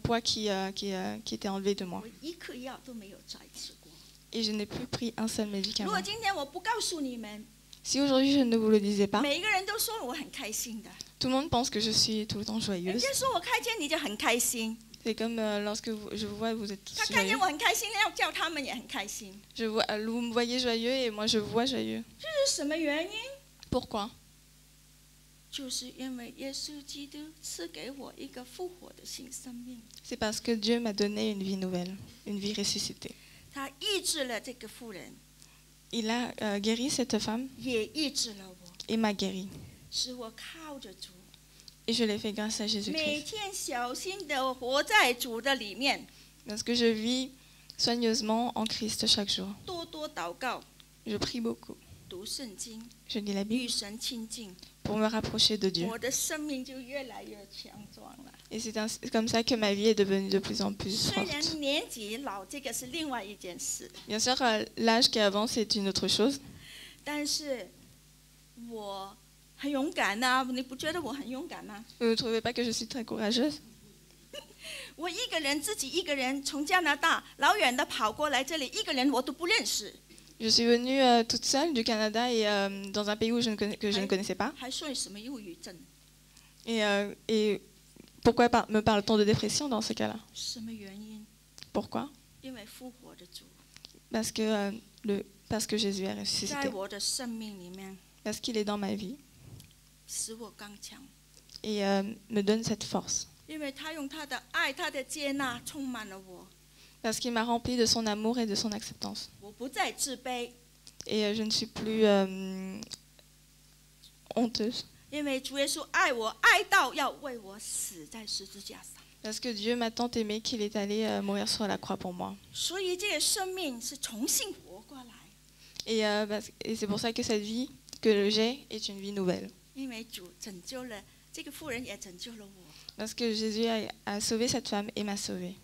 poids qui était enlevé de moi. 我一颗药都没有再吃过。 Et je n'ai plus pris un seul 如 médicament. 果今天我不告诉你们， Si aujourd'hui je ne vous le disais pas, 每一个人都说我很开心的。 tout le monde pense que je suis tout le temps 人 joyeuse. 家说我看见你就很开心， C'est comme lorsque je vous vois, vous êtes 他 tous 看见 joyeux. 我很开心，要叫他们也很开心。 Vous me voyez joyeux et moi je vous vois joyeux. 这是什么原因？ Pourquoi? 就是因为耶稣基督赐给我一个复活的新生命， C'est parce que Dieu m'a donné une vie nouvelle, une vie ressuscitée. 他医治了这个妇人， Il a guéri cette femme 也医治了我， et m'a guéri. 使我靠着主， Et je l'ai fait grâce à 每 Jésus-Christ. 天小心的活在主的里面， Parce que je vis soigneusement en Christ chaque jour. 多多祷告， Je prie beaucoup. 读圣经， Je lis la 与 Bible 神亲近， pour me rapprocher de Dieu. 我的生命就越来越强壮了。 Et c'est comme ça que ma vie est devenue de plus en plus 虽 forte. 然年纪老，这个是另外一件事， Bien sûr, l'âge qui avance, c'est une autre chose. 但是我很勇敢呐、你不觉得我很勇敢吗？ Vous ne trouvez pas que je suis très courageuse? 我一个人自己一个人从加拿大老远的跑过来这里，一个人我都不认识， Je suis venue toute seule du Canada et dans un pays que je ne connaissais pas. 还说有什么忧郁症？ Et pourquoi me parle-t-on de dépression dans ce cas-là? 什么原因？ Pourquoi? 因为复活的主 Parce que Jésus est 在 ressuscité. 我的生命里面， Parce qu'il est dans ma vie 使我刚强， et me donne cette force. 因为他用他的爱、他的接纳充满了我， Parce qu'il m'a rempli de son amour et de son acceptance. 我不再自卑， Et je ne suis plus honteuse. 因为主耶稣爱我，爱到要为我死在十字架上。 Parce que Dieu m'a tant aimé qu'il est allé mourir sur la croix pour moi. 所以这个生命是重新活过来。Et c'est pour ça que cette vie que j'ai est une vie nouvelle. 因为主拯救了这个妇人，也拯救了我。 Parce que Jésus a sauvé cette femme et m'a sauvé.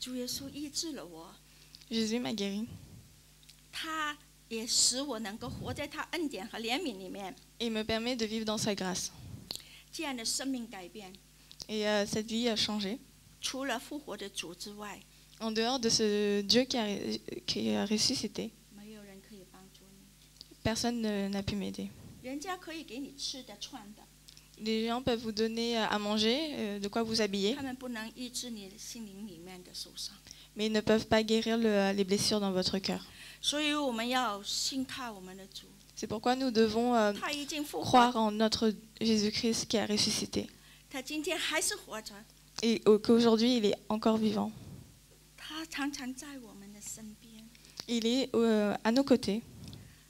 主耶稣医治了我， Jésus m'a guéri 他也使我能够活在他恩典和怜悯里面。 et me permet de vivre dans sa grâce. 这样的生命改变， Et cette vie a changé. 除了复活的主之外， En dehors de ce Dieu qui a ressuscité, 没有人可以帮助你。 personne n'a pu m'aider. 人家可以给你吃的、穿的， Les gens peuvent vous donner à manger, de quoi vous habiller, 他们不能医治你心灵里面的受伤。 mais ils ne peuvent pas guérir les blessures dans votre cœur. 所以我们要信靠我们的主， C'est pourquoi nous devons 他已经复活， croire en notre Jésus-Christ qui a ressuscité 他今天还是活着， et qu'aujourd'hui il est encore vivant. 他常常在我们的身边， Il est à nos côtés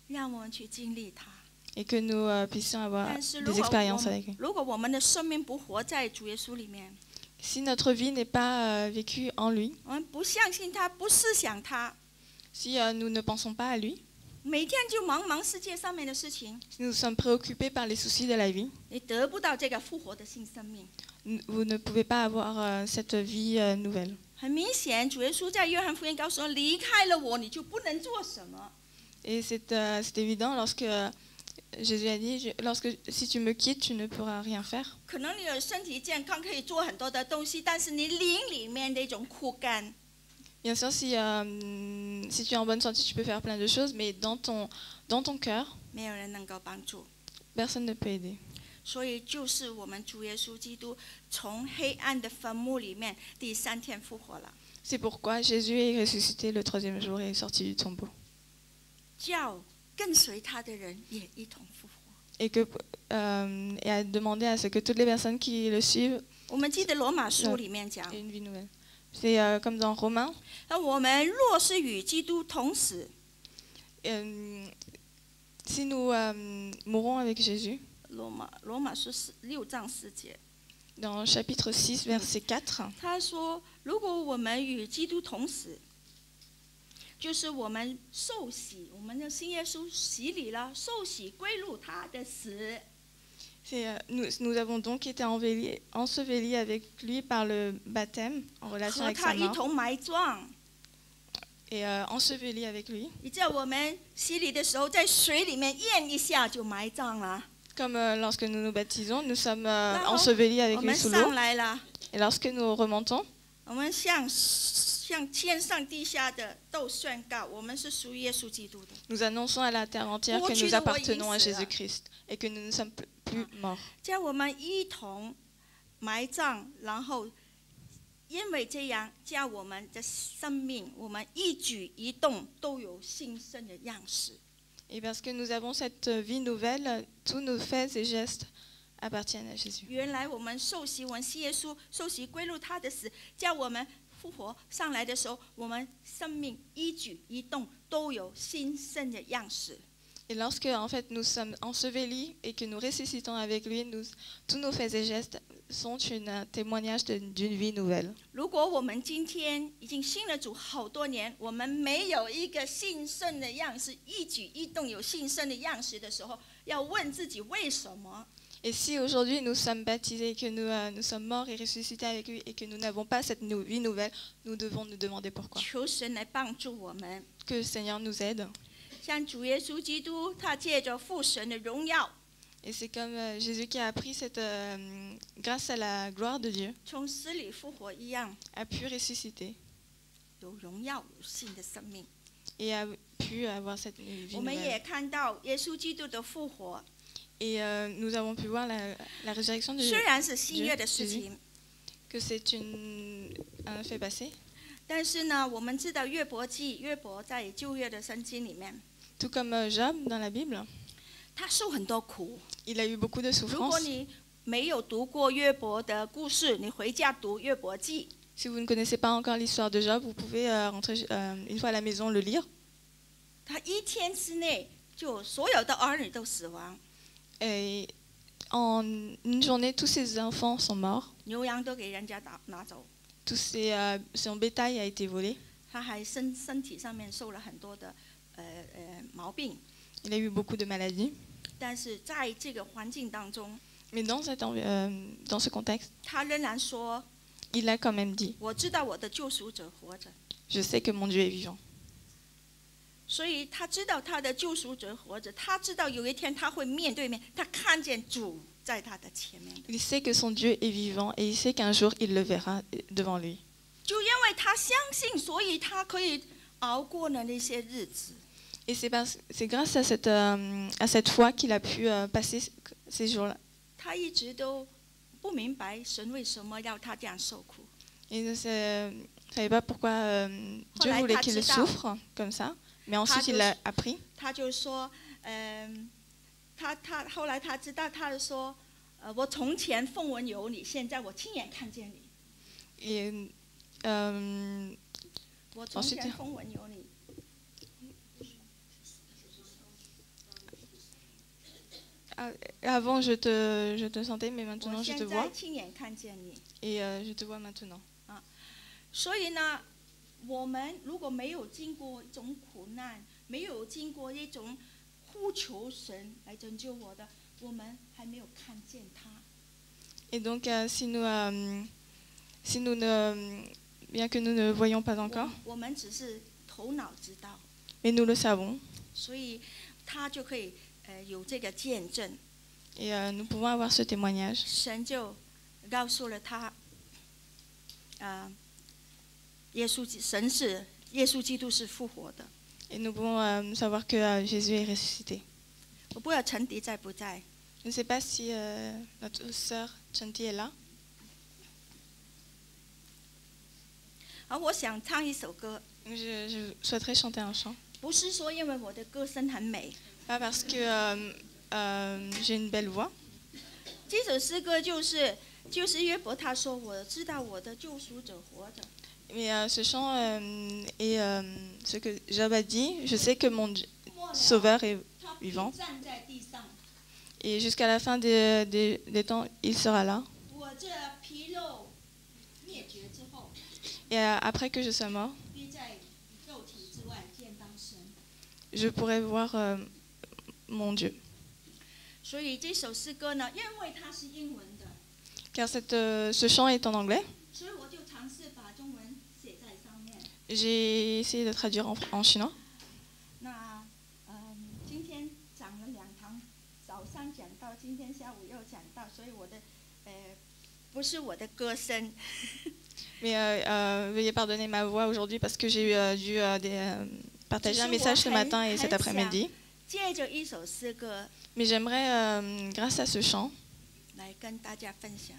让我们去经历他。 et que nous puissions avoir 但是如 des 果 expériences avec lui. 如果我们的生命不活在主耶稣里面， Si notre vie n'est pas vécue en lui, 我们不相信他，不思想他， si nous ne pensons pas à lui, 每天就忙世界上面的事情， si nous sommes préoccupés par les soucis de la vie, 你得不到这个复活的新生命。 vous ne pouvez pas avoir cette vie nouvelle. 很明显，主耶稣在约翰福音告诉我，离开了我，你就不能做什么。 Et c'est évident lorsque Jésus a dit, si tu me quittes, tu ne pourras rien faire. 可能你有身体健康，可以做很多的东西，但是你灵里面的一种枯干， Bien sûr, si tu es en bonne santé, tu peux faire plein de choses, mais dans ton cœur, 没有人能够帮助。 personne ne peut aider. 所以就是我们主耶稣基督从黑暗的坟墓里面第3天复活了， C'est pourquoi Jésus est ressuscité le 3e jour et est sorti du tombeau. 叫跟随他的人也一同复活。 Et a demandé à ce que toutes les personnes qui le suivent 我们记得罗马书里面讲， aient une vie nouvelle. C'est comme dans Romains, 那我们若是与基督同死， si nous mourons avec Jésus, 罗马书6章4节， dans chapitre 6, verset 4, 他说，如果我们与基督同死，就是我们受洗，我们的信耶稣洗礼了，受洗归入他的死。 nous avons donc été ensevelis avec lui par le baptême en relation 和 avec 他 sa 一 mort 同埋葬。 et ensevelis avec lui. 你知道我们洗礼的时候，在水里面淹一下就埋葬了， Comme lorsque nous nous baptisons, nous sommes Là, ensevelis 我 avec lui 们 sous 上 l'eau. 来了， Et lorsque nous remontons, 我们向天上地下的都宣告，我们是属于耶稣基督的。 nous annonçons à la terre entière que nous appartenons à Jésus-Christ et que nous ne sommes plus morts. 叫我们一同埋葬，然后因为这样，叫我们的生命，我们一举一动都有新生的样式。 Et parce que nous avons cette vie nouvelle, tous nos faits et gestes appartiennent à Jésus. 原来我们受洗，我们信耶稣，受洗归入他的死，叫我们复活上来的时候，我们生命一举一动都有新生的样式。 Et lorsque en fait nous sommes ensevelis et que nous ressuscitons avec lui, tous nos faits et gestes sont un témoignage d'une vie nouvelle. 如果我们今天已经信了主好多年，我们没有一个新生的样式，一举一动有新生的样式的时候，要问自己为什么？ Et si aujourd'hui nous sommes baptisés, que nous sommes morts et ressuscités avec lui et que nous n'avons pas cette vie nouvelle, nous devons nous demander pourquoi. 求神来帮助我们。 Que le Seigneur nous aide. 像主耶稣基督，他借着父神的荣耀， Et c'est comme Jésus qui a appris cette grâce à la gloire de Dieu, 从死里复活一样， a pu ressusciter 有荣耀，有新的生命。 et a pu avoir cette vie 我们 nouvelle. 也看到耶稣基督的复活， Et nous avons pu voir la résurrection de 虽 Jésus, 然是新约的事情， que c'est un fait passé. 但是呢，我们知道约伯记，约伯在旧约的圣经里面， Tout comme Job dans la Bible, 他受很多苦。 il a eu beaucoup de 如果 souffrances. 你没有读过约伯的故事，你回家读约伯记， Si vous ne connaissez pas encore l'histoire de Job, vous pouvez rentrer une fois à la maison le lire. 他一天之内就所有的儿女都死亡， Et en une journée, tous ses enfants sont morts. 牛羊都给人家拿走， Tout son bétail a été volé. 他还身体上面受了很多的毛病， Il a eu beaucoup de maladies. 但是在这个环境当中， Mais dans ce contexte, 他仍然说 il a quand même dit, 我知道我的救赎者活着， je sais que mon Dieu est vivant. 所以他知道他的救赎者活着，他知道有一天他会面对面，他看见主在他的前面的。 Il sait que son Dieu est vivant et il sait qu'un jour il le verra devant lui. 就因为他相信，所以他可以熬过了那些日子。 Et c'est grâce à cette foi qu'il a pu passer ces jours-là. 他一直都不明白神为什么要他这样受苦。 Il ne savait pas pourquoi Dieu voulait qu'il souffre comme ça. Mais ensuite, il l'a appris. 他就说，他后来他知道，他就说，我从前风闻有你，现在我亲眼看见你。 Et 我从前风闻有你。 Avant, je te sentais, mais maintenant, je te 我现 vois. 在亲眼看见你。 Et je te vois maintenant. 所以呢，我们如果没有经过一种苦難，没有经过一種呼求神來拯救我的，我們還沒有看見他。 Et donc, bien que nous ne le voyons pas encore, 我們只是頭腦知道， mais nous le savons. 所以他就可以有這個見證。 Et nous pouvons avoir ce témoignage. 神就告訴了他，神是耶穌基督是復活的。 Et nous pouvons savoir que Jésus est ressuscité. 我不知道陳迪在不在。 Je ne sais pas si notre sœur Chanti est là. 我想唱一首歌， Je souhaiterais chanter un chant. 不是說因為我的歌聲很美， Pas parce que j'ai une belle voix. 這首詩歌就是約伯他說，我知道我的救贖者活着。 Mais ce chant est ce que Job a dit. Je sais que mon Sauveur est vivant. 站在地上， Et jusqu'à la fin des temps, il sera là. 我這皮肉滅絕之後， Et après que je sois mort, 必在肉體之外見到神。 je pourrai voir mon Dieu. 所以這首詩歌呢，因為它是英文的， Car ce chant est en anglais. 所以我就嘗試把中文寫在上面。 J'ai essayé de traduire en chinois. 那今天講了2堂，早上講到，今天下午又講到，所以我的不是我的歌聲。 Mais veuillez pardonner ma voix aujourd'hui parce que j'ai dû partager un message ce matin et cet après-midi. 借着一首詩歌 Mais j'aimerais, grâce à ce chant, 來跟大家分享，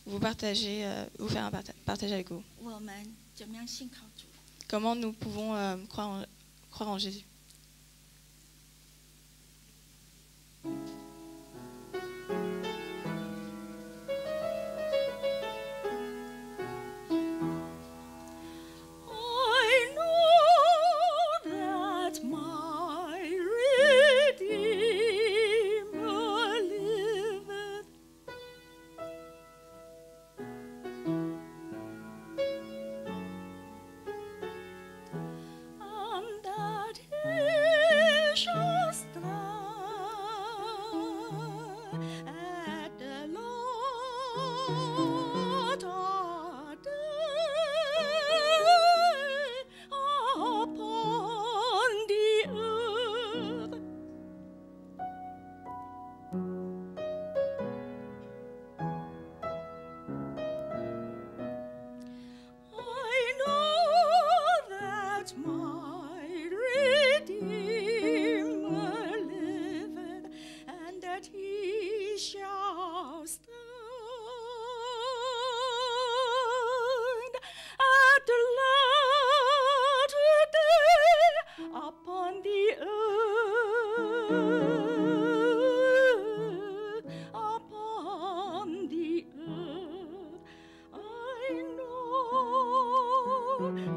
vous faire un partage avec vous. 我們怎麼樣信靠主。 Comment nous pouvons croire en Jésus.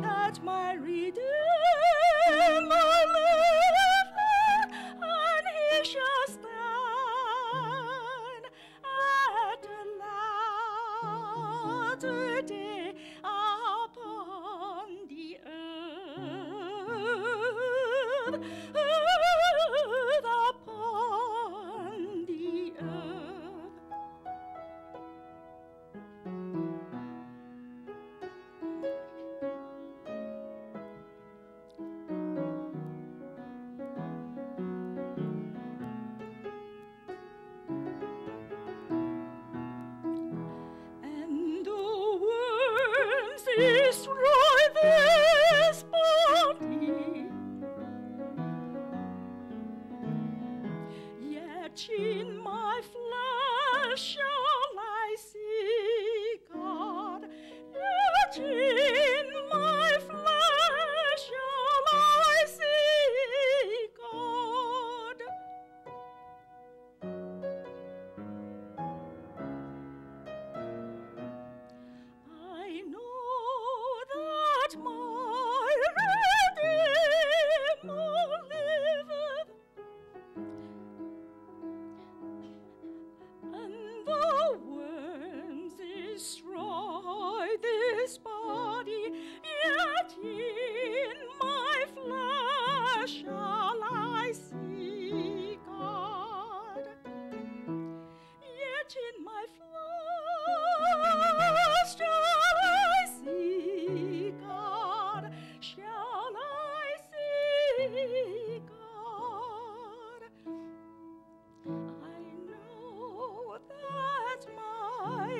That my Redeemer liveth, and he shall stand at the latter day upon the earth. destroy this body, yet in my flesh shall I see God. Yet in my flesh shall I see God. I know that my Redeemer liveth, and the worms destroy this body, yet in my flesh shall I see God. Yet in my flesh shall I see God, shall I see God. I know that my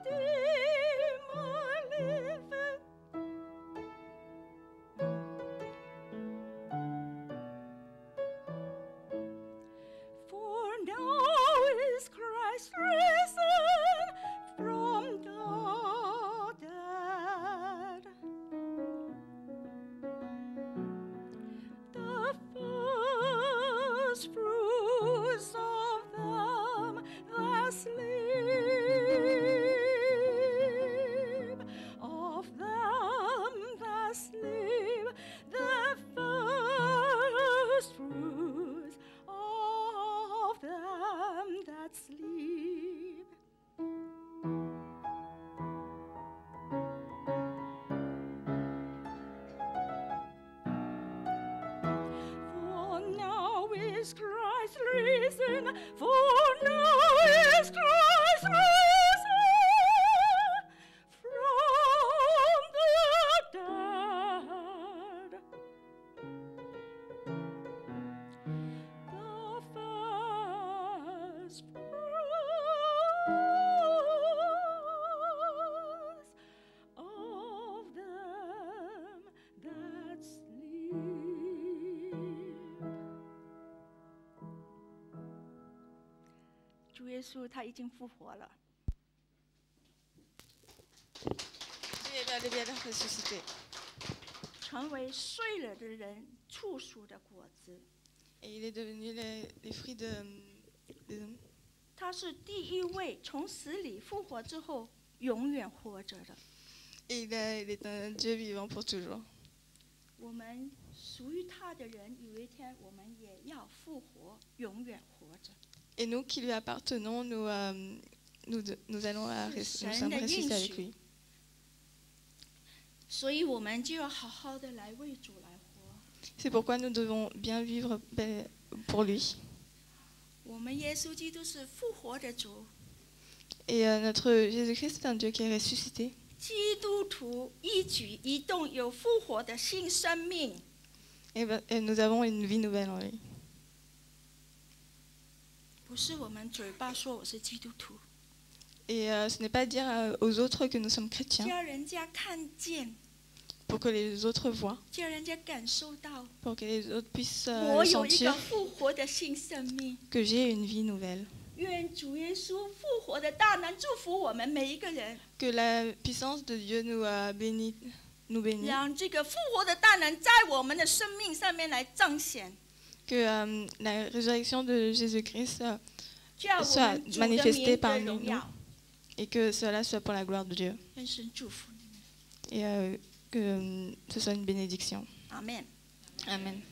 Redeemer liveth, for now is Christ risen from the dead, the first fruits of them that sleep, of them that sleep, the first fruits of them that sleep. For now is Christ risen, for now is Christ risen from the dead. The first fruits of them that sleep.主耶稣他已经复活了， Dieu est bel et bien ressuscité. 成为睡了的人处属的果子。 Et il est devenu les fruits des hommes. 他是第一位从死里复活之后永远活着的。 Et il est un Dieu vivant pour toujours. 我们属于他的人，有一天我们也要复活，永遠活着。 Et nous qui lui appartenons, nous allons nous sommes ressuscités avec lui. 所以我们就要好好的来为主来活。 C'est pourquoi nous devons bien vivre pour lui. 我们耶稣基督是复活的主， Et notre Jésus-Christ est un Dieu qui est ressuscité. 基督徒一举一动有复活的新生命。 Et nous avons une vie nouvelle en lui. 不是我们嘴巴说我是基督徒， Et ce n'est pas dire aux autres que nous sommes chrétiens, 叫人家看见， pour que les autres voient, 叫人家感受到， pour que les autres puissent 我有一个 sentir 复活的新生命。 que j'ai une vie nouvelle. 愿主耶稣复活的大能祝福我们每一个人， Que la puissance de Dieu nous bénisse. 让这个复活的大能在我们的生命上面来彰显， Que la résurrection de Jésus-Christ 叫我 soit 们主的 manifestée 名得 parmi 荣 nous 耀。 et que cela soit pour la gloire de Dieu. 愿神祝福你们， Et que ce soit une bénédiction. 阿门。 Amen.